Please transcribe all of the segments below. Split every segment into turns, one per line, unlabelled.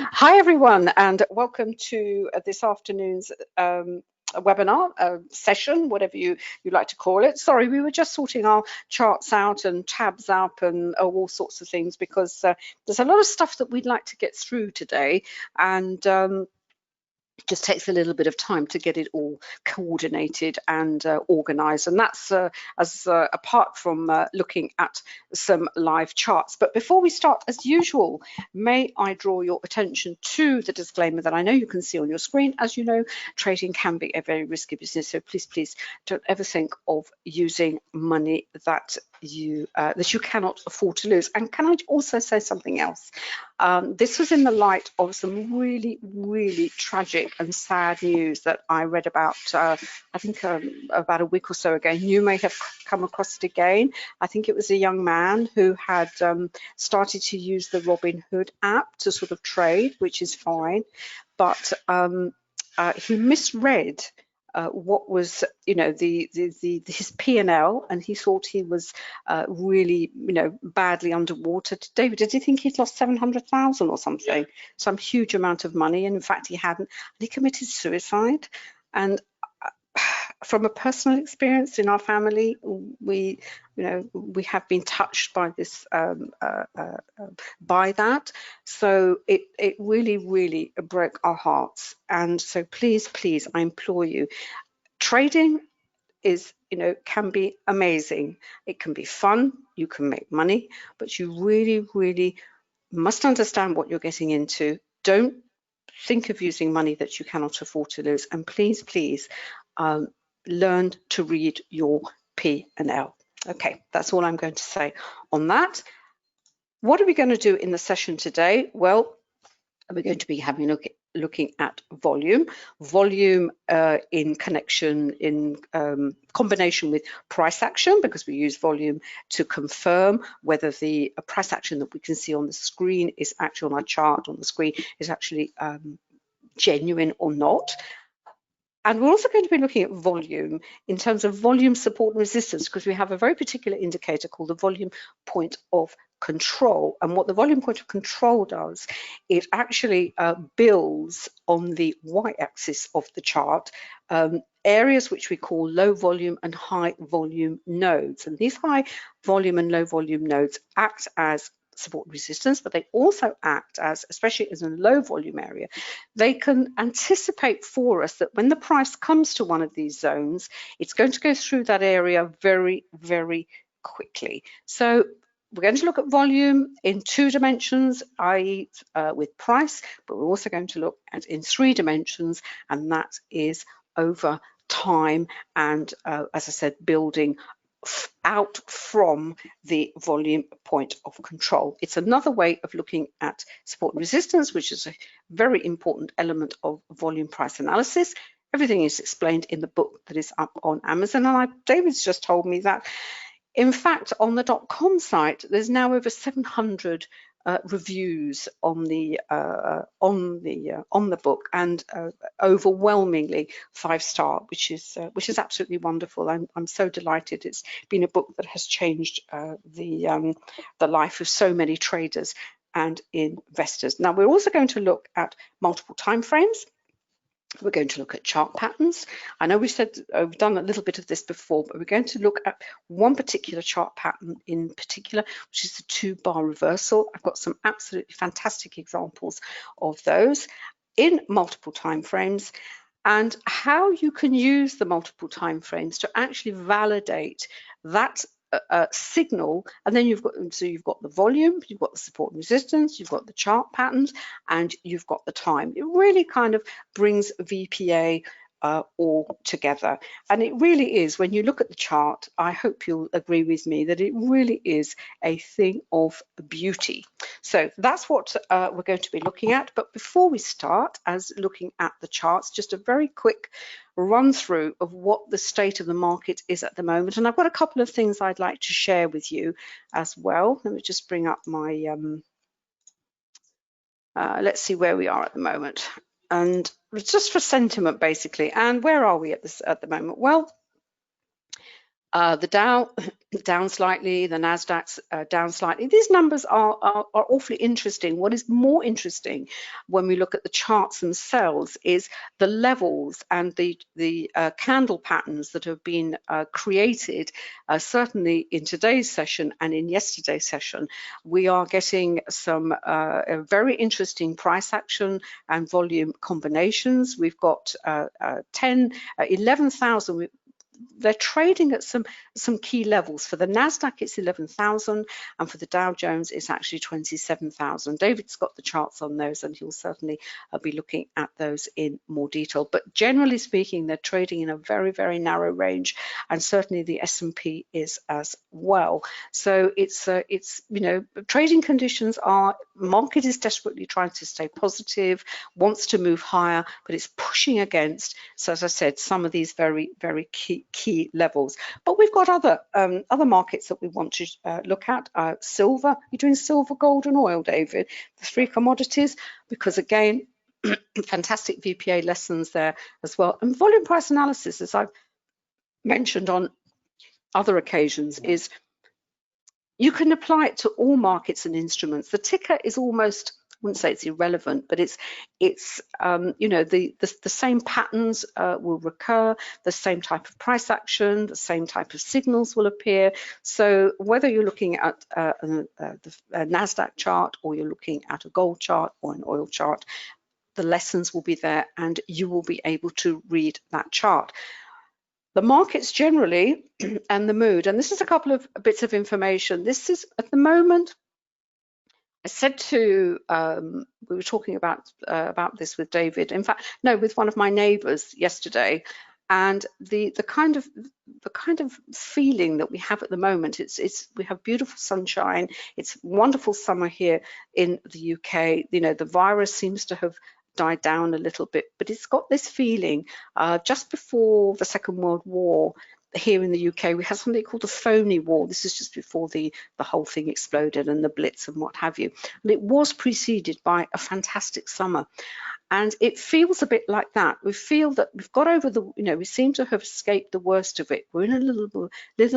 Hi, everyone, and welcome to this afternoon's webinar session, whatever you like to call it. Sorry, we were just sorting our charts out and tabs up and all sorts of things because there's a lot of stuff that we'd like to get through today, and just takes a little bit of time to get it all coordinated and organized, and that's apart from looking at some live charts. But before we start, as usual, may I draw your attention to the disclaimer that I know you can see on your screen. As you know, trading can be a very risky business, so please don't ever think of using money that you cannot afford to lose. And can I also say something else? This was in the light of some really tragic and sad news that I read about, I think about a week or so ago. You may have come across it again. I think it was a young man who had started to use the Robinhood app to sort of trade, which is fine, but he misread what was, his P&L, and he thought he was really, badly underwater. David, did he think he'd lost 700,000 or something? Some huge amount of money, and in fact he hadn't. And he committed suicide. And from a personal experience in our family, we have been touched by this, by that. So it really broke our hearts. And so please, I implore you, trading is, can be amazing. It can be fun. You can make money, but you really must understand what you're getting into. Don't think of using money that you cannot afford to lose. And please, learn to read your P&L. Okay, that's all I'm going to say on that. What are we going to do in the session today? Well, we're going to be having looking at volume in combination with price action, because we use volume to confirm whether the price action that we can see on the screen is actually on our chart on the screen is actually genuine or not. And we're also going to be looking at volume in terms of volume support and resistance, because we have a very particular indicator called the volume point of control. And what the volume point of control does, it actually builds on the y-axis of the chart areas which we call low volume and high volume nodes. And these high volume and low volume nodes act as support resistance, but they also act as, especially as a low volume area, they can anticipate for us that when the price comes to one of these zones, it's going to go through that area very quickly. So we're going to look at volume in 2 dimensions, i.e. With price, but we're also going to look at in 3 dimensions, and that is over time and, as I said, building out from the volume point of control. It's another way of looking at support and resistance, which is a very important element of volume price analysis. Everything is explained in the book that is up on Amazon, and David's just told me that, in fact, on the .com site, there's now over 700 reviews on the book, and overwhelmingly 5-star, which is absolutely wonderful. I'm so delighted. It's been a book that has changed the life of so many traders and investors. Now, we're also going to look at multiple time frames. We're going to look at chart patterns. I know we've done a little bit of this before, but we're going to look at one particular chart pattern in particular, which is the 2-bar reversal. I've got some absolutely fantastic examples of those in multiple time frames, and how you can use the multiple time frames to actually validate that signal. And then you've got the volume, you've got the support and resistance, you've got the chart patterns, and you've got the time. It really kind of brings VPA all together. And it really is, when you look at the chart, I hope you'll agree with me that it really is a thing of beauty. So that's what we're going to be looking at. But before we start, as looking at the charts, just a very quick run through of what the state of the market is at the moment. And I've got a couple of things I'd like to share with you as well. Let me just bring up my, let's see where we are at the moment. And just for sentiment, basically. And where are we at the moment? Well, The Dow down slightly, the Nasdaq's down slightly. These numbers are awfully interesting. What is more interesting when we look at the charts themselves is the levels and the candle patterns that have been created, certainly in today's session and in yesterday's session. We are getting some very interesting price action and volume combinations. We've got 11,000. They're trading at some key levels. For the Nasdaq, it's 11,000, and for the Dow Jones, it's actually 27,000. David's got the charts on those, and he'll certainly be looking at those in more detail. But generally speaking, they're trading in a very, very narrow range, and certainly the S&P is as well. So it's you know, trading conditions are, market is desperately trying to stay positive, wants to move higher, but it's pushing against, so as I said, some of these very, very key levels. But we've got other markets that we want to look at. Silver, you're doing silver, gold and oil, David, the three commodities, because again, fantastic VPA lessons there as well. And volume price analysis, as I've mentioned on other occasions, is you can apply it to all markets and instruments. The ticker is almost, I wouldn't say it's irrelevant, but it's you know, the same patterns will recur, the same type of price action, the same type of signals will appear. So whether you're looking at the Nasdaq chart, or you're looking at a gold chart or an oil chart, the lessons will be there and you will be able to read that chart. The markets generally and the mood, and this is a couple of bits of information. This is at the moment, I said to, we were talking about this with David, in fact, no, with one of my neighbors yesterday, and the kind of feeling that we have at the moment, we have beautiful sunshine, it's wonderful summer here in the UK. You know, the virus seems to have died down a little bit, but it's got this feeling. Just before the Second World War, here in the UK, we had something called the phony war. This is just before the whole thing exploded and the Blitz and what have you. And it was preceded by a fantastic summer. And it feels a bit like that. We feel that we've got over the, you know, we seem to have escaped the worst of it. We're in a little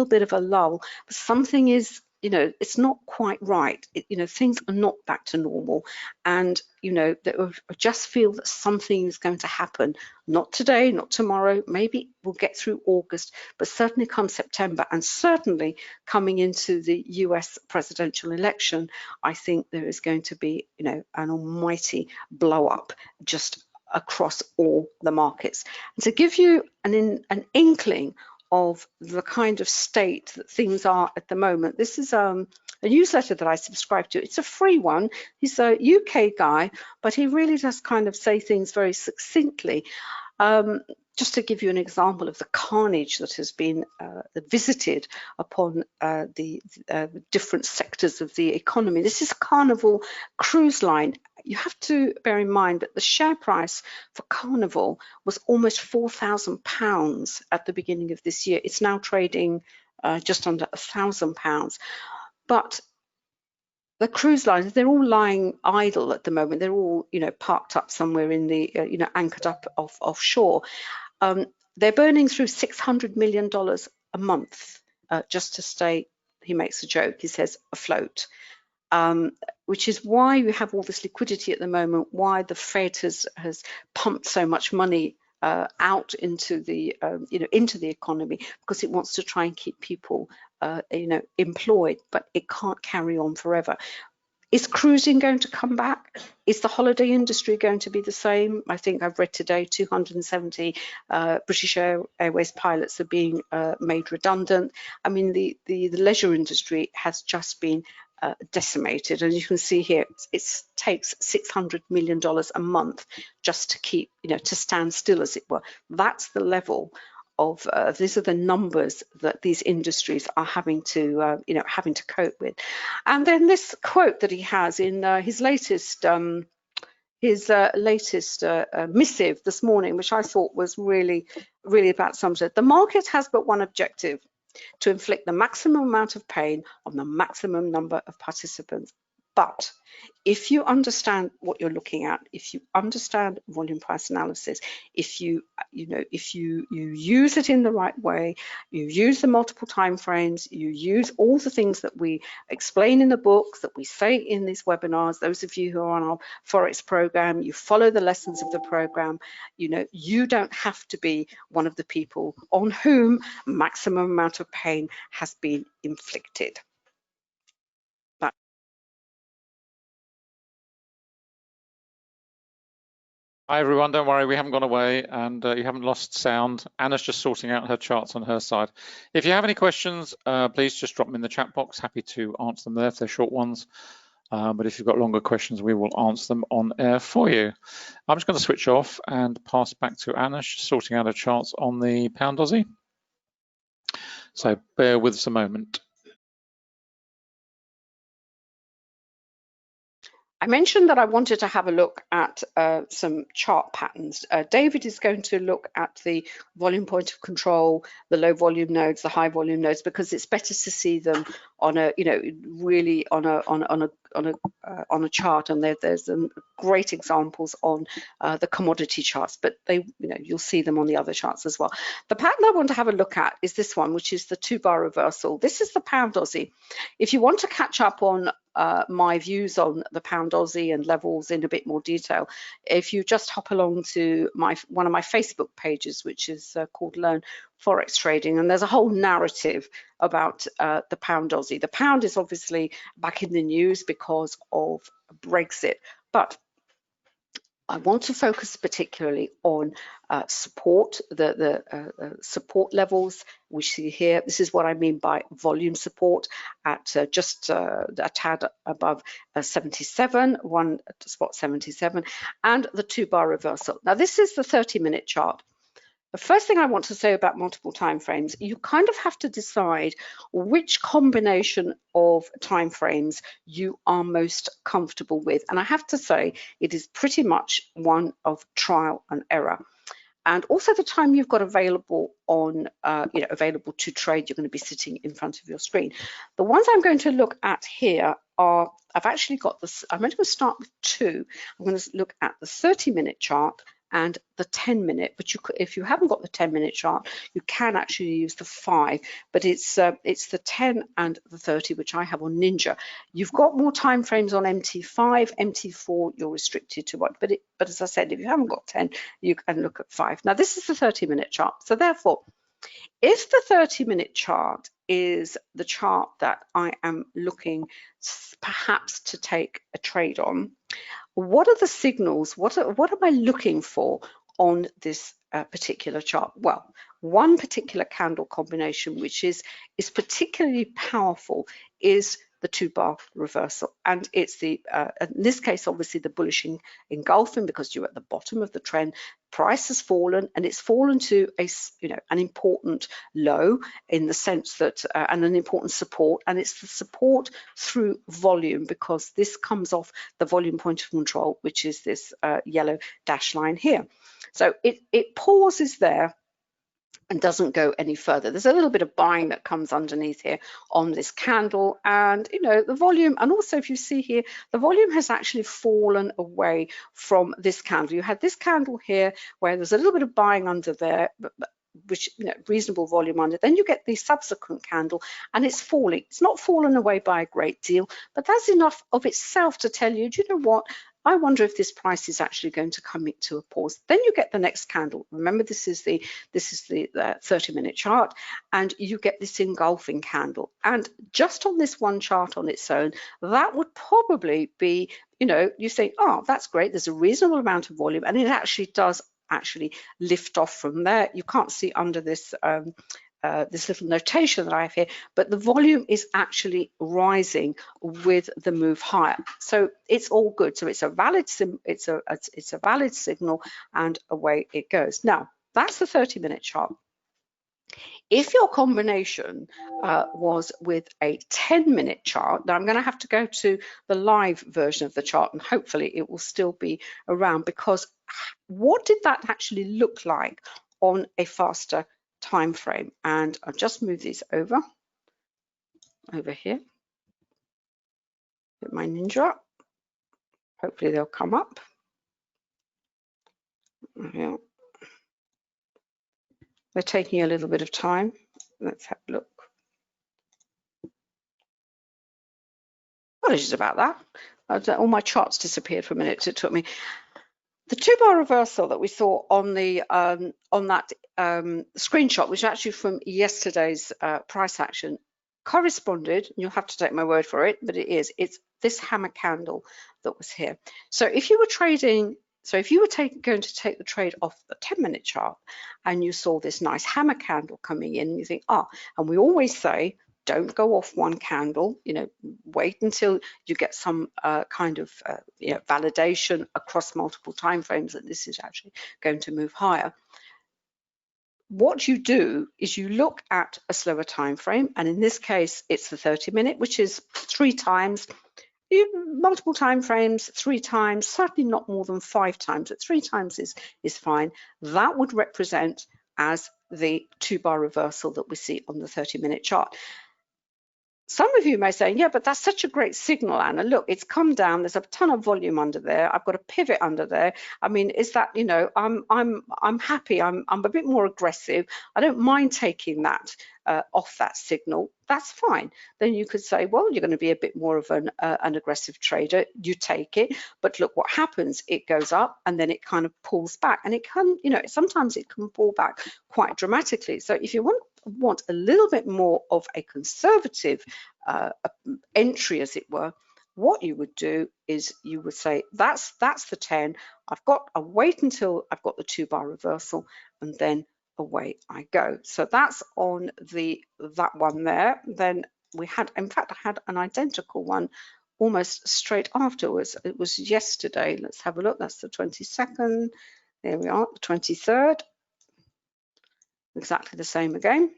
bit of a lull, but something is, you know, it's not quite right. You know, things are not back to normal. And, you know, I just feel that something is going to happen. Not today, not tomorrow. Maybe we'll get through August, but certainly come September, and certainly coming into the US presidential election, I think there is going to be, you know, an almighty blow up just across all the markets. And to give you an inkling of the kind of state that things are at the moment, this is a newsletter that I subscribe to. It's a free one. He's a UK guy, but he really does kind of say things very succinctly. Just to give you an example of the carnage that has been visited upon the different sectors of the economy. This is Carnival Cruise Line. You have to bear in mind that the share price for Carnival was almost £4,000 at the beginning of this year. It's now trading just under £1,000. But the cruise lines, they're all lying idle at the moment. They're all, you know, parked up somewhere in the, you know, anchored up offshore. They're burning through $600 million a month just to stay, he makes a joke, he says, afloat. Which is why you have all this liquidity at the moment, why the Fed has pumped so much money out into the you know, into the economy, because it wants to try and keep people you know, employed, but it can't carry on forever. Is cruising going to come back? Is the holiday industry going to be the same? I think I've read today 270 British Airways pilots are being made redundant. I mean, the leisure industry has just been decimated, and you can see here it takes $600 million a month just to keep, you know, to stand still, as it were. That's the level of these are the numbers that these industries are having to you know, having to cope with. And then this quote that he has in his latest missive this morning, which I thought was really about something. The market has but one objective: to inflict the maximum amount of pain on the maximum number of participants. But if you understand what you're looking at, if you understand volume price analysis, if you use it in the right way, you use the multiple time frames, you use all the things that we explain in the books, that we say in these webinars, those of you who are on our Forex program, you follow the lessons of the program, you don't have to be one of the people on whom maximum amount of pain has been inflicted.
Hi everyone, don't worry, we haven't gone away and you haven't lost sound. Anna's just sorting out her charts on her side. If you have any questions, please just drop them in the chat box. Happy to answer them there if they're short ones. But if you've got longer questions, we will answer them on air for you. I'm just going to switch off and pass back to Anna. She's sorting out her charts on the pound Aussie. So bear with us a moment.
I mentioned that I wanted to have a look at some chart patterns. David is going to look at the volume point of control, the low volume nodes, the high volume nodes, because it's better to see them on a, really on a chart. And there's some great examples on the commodity charts, but you'll see them on the other charts as well. The pattern I want to have a look at is this one, which is the 2-bar reversal. This is the pound Aussie. If you want to catch up on my views on the pound Aussie and levels in a bit more detail, if you just hop along to one of my Facebook pages, which is called Learn Forex Trading, and there's a whole narrative about the pound Aussie. The pound is obviously back in the news because of Brexit, but I want to focus particularly on support, the support levels we see here. This is what I mean by volume support at just a tad above 77, one spot 77, and the 2-bar reversal. Now this is the 30-minute chart. The first thing I want to say about multiple time frames, you kind of have to decide which combination of time frames you are most comfortable with. And I have to say, it is pretty much one of trial and error. And also the time you've got available on, available to trade, you're going to be sitting in front of your screen. The ones I'm going to look at here are, I've actually got this, I'm going to start with two. I'm going to look at the 30-minute chart and the 10-minute, but if you haven't got the 10-minute chart, you can actually use the 5, but it's the 10 and the 30, which I have on Ninja. You've got more time frames on MT5, MT4, you're restricted to one, but as I said, if you haven't got 10, you can look at 5. Now this is the 30-minute chart, so therefore, if the 30-minute chart is the chart that I am looking perhaps to take a trade on, what are the signals? What am I looking for on this particular chart? Well, one particular candle combination which is particularly powerful is the 2-bar reversal, and it's the in this case obviously the bullish engulfing, because you're at the bottom of the trend. Price has fallen, and it's fallen to an important low in the sense that and an important support, and it's the support through volume, because this comes off the volume point of control, which is this yellow dash line here. So it pauses there and doesn't go any further. There's a little bit of buying that comes underneath here on this candle, and the volume, and also if you see here, the volume has actually fallen away from this candle. You had this candle here where there's a little bit of buying under there, which reasonable volume under. Then you get the subsequent candle and it's falling. It's not fallen away by a great deal, but that's enough of itself to tell you, do you know what? I wonder if this price is actually going to come to a pause. Then you get the next candle. Remember, this is the 30-minute chart, and you get this engulfing candle. And just on this one chart on its own, that would probably be, you say, oh, that's great. There's a reasonable amount of volume, and it actually does lift off from there. You can't see under this this little notation that I have here, but the volume is actually rising with the move higher. So it's all good. So it's a valid it's a valid signal, and away it goes. Now that's the 30-minute chart. If your combination was with a 10-minute chart, now I'm going to have to go to the live version of the chart, and hopefully it will still be around, because what did that actually look like on a faster time frame? And I'll just move these over here. Hit my ninja. Hopefully they'll come up. Yeah. They're taking a little bit of time. Let's have a look. Apologies about that. All my charts disappeared for a minute. It took me. The 2-bar reversal that we saw on the on that screenshot, which is actually from yesterday's price action, corresponded. You'll have to take my word for it, but it's this hammer candle that was here. So if you were trading, if you were going to take the trade off the 10-minute chart, and you saw this nice hammer candle coming in, and you think, and we always say, don't go off one candle, wait until you get some kind of validation across multiple time frames that this is actually going to move higher. What you do is you look at a slower time frame, and in this case it's the 30-minute, which is 3 times. Multiple time frames, 3 times, certainly not more than 5 times, but 3 times is fine. That would represent as the 2-bar reversal that we see on the 30-minute chart. Some of you may say, yeah, but that's such a great signal, Anna. Look, it's come down. There's a ton of volume under there. I've got a pivot under there. I mean, is that, I'm happy. I'm a bit more aggressive. I don't mind taking that off that signal. That's fine. Then you could say, well, you're going to be a bit more of an aggressive trader. You take it, but look what happens. It goes up and then it kind of pulls back, and it can, sometimes it can pull back quite dramatically. So if you want a little bit more of a conservative entry, as it were, what you would do is you would say that's the 10. I'll wait until I've got the 2-bar reversal, and then away I go. So that's on that one there. Then we had, in fact, I had an identical one almost straight afterwards. It was yesterday. Let's have a look. That's the 22nd. There we are, the 23rd. Exactly the same again.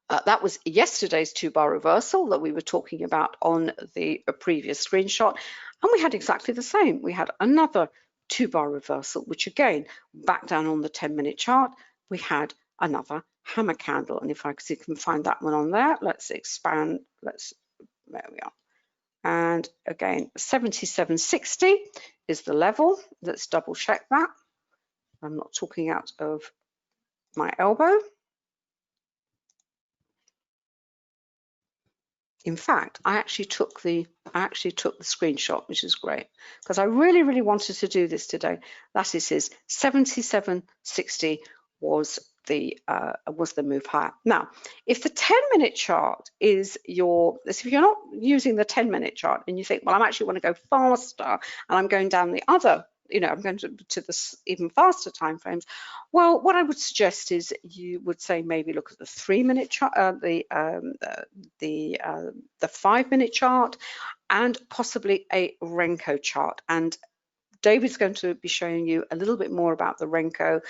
That was yesterday's 2-bar reversal that we were talking about on the previous screenshot, and we had exactly the same. We had another 2-bar reversal, which again, back down on the 10-minute chart, we had another hammer candle. And if I can find that one on there, let's expand. There we are. And again, 77.60 is the level. Let's double check that. I'm not talking out of my elbow. In fact, I actually took the screenshot, which is great, because I really wanted to do this today. That is 77.60 was the move higher. Now, if the 10-minute chart is if you're not using the 10-minute chart and you think, well, I actually want to go faster and I'm going down the other, I'm going to the even faster time frames. Well, what I would suggest is you would say maybe look at the 3-minute chart, the 5-minute chart, and possibly a Renko chart. And David's going to be showing you a little bit more about the Renko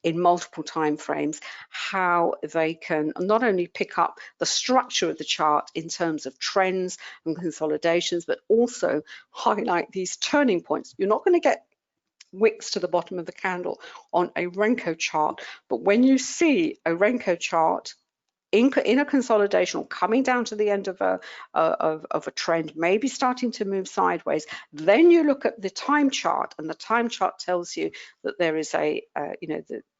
in multiple time frames, how they can not only pick up the structure of the chart in terms of trends and consolidations, but also highlight these turning points. You're not going to get wicks to the bottom of the candle on a Renko chart, but when you see a Renko chart in a consolidation or coming down to the end of a trend, maybe starting to move sideways, then you look at the time chart, and the time chart tells you that there is a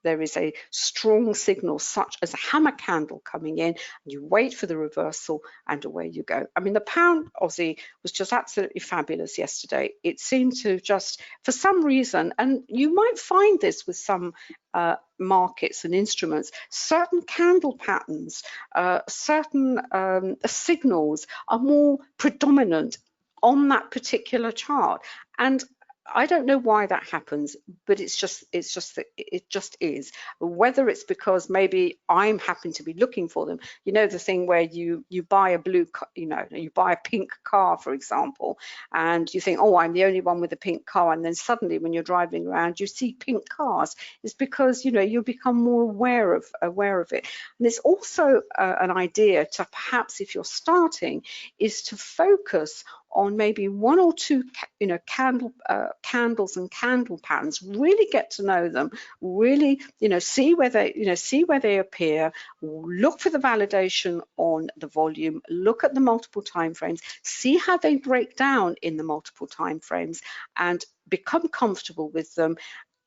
there is a strong signal such as a hammer candle coming in, and you wait for the reversal and away you go. I mean, the pound Aussie was just absolutely fabulous yesterday. It seemed to just, for some reason, and you might find this with some markets and instruments, certain candle patterns, certain signals are more predominant on that particular chart. And I don't know why that happens, but it just is. Whether it's because maybe I'm happen to be looking for them, the thing where you buy a you buy a pink car, for example, and you think, oh, I'm the only one with a pink car, and then suddenly when you're driving around you see pink cars. It's because you become more aware of it. And it's also an idea to perhaps, if you're starting, is to focus on maybe one or two, candles and candle patterns. Really get to know them. Really, see where they appear. Look for the validation on the volume. Look at the multiple time frames. See how they break down in the multiple time frames, and become comfortable with them.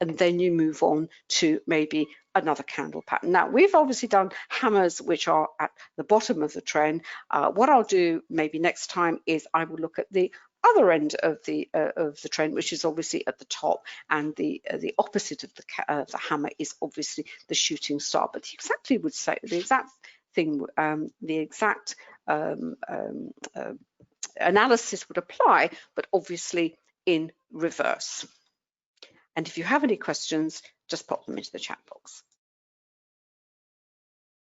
And then you move on to maybe another candle pattern. Now, we've obviously done hammers which are at the bottom of the trend. What I'll do maybe next time is I will look at the other end of the trend, which is obviously at the top, and the opposite of the hammer is obviously the shooting star. But the exact thing, the exact analysis would apply, but obviously in reverse. And if you have any questions, just pop them into the chat box.